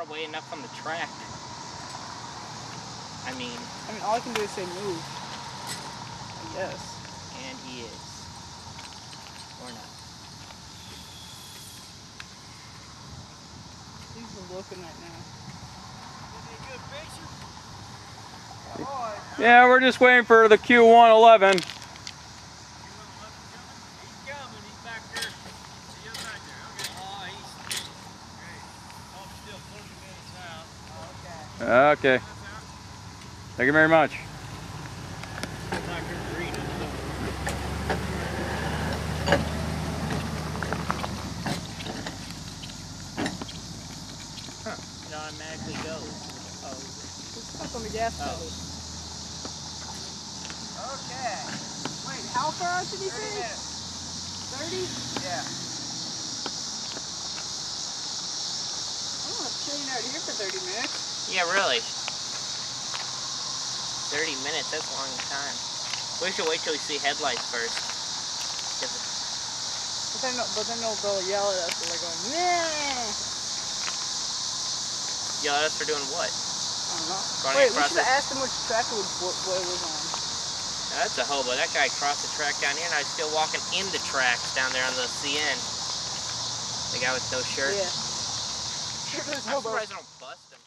away enough from the track. I mean, all I can do is say move. I guess. And he is. Or not. He's looking right now. Yeah, we're just waiting for the Q111. He's coming. He's back there. See you back there. Okay. Oh, he's great. Oh, still 30 minutes out. Okay. Thank you very much. It automatically goes. Oh. It's stuck on the gas pedal. Okay. Wait, how far out did he say? 30 minutes. 30? Yeah. I'm gonna stay out here for 30 minutes. Yeah, really. 30 minutes, that's a long time. We should wait till we see headlights first. But then they'll yell at us. They're going, nah. Yell at us for doing what? I don't know. Running Wait, we across should have asked him which track what it was on. Now, that's a hobo. That guy crossed the track down here, and I was still walking in the tracks down there on the CN. The guy with no shirt. Yeah. I'm surprised I don't bust him.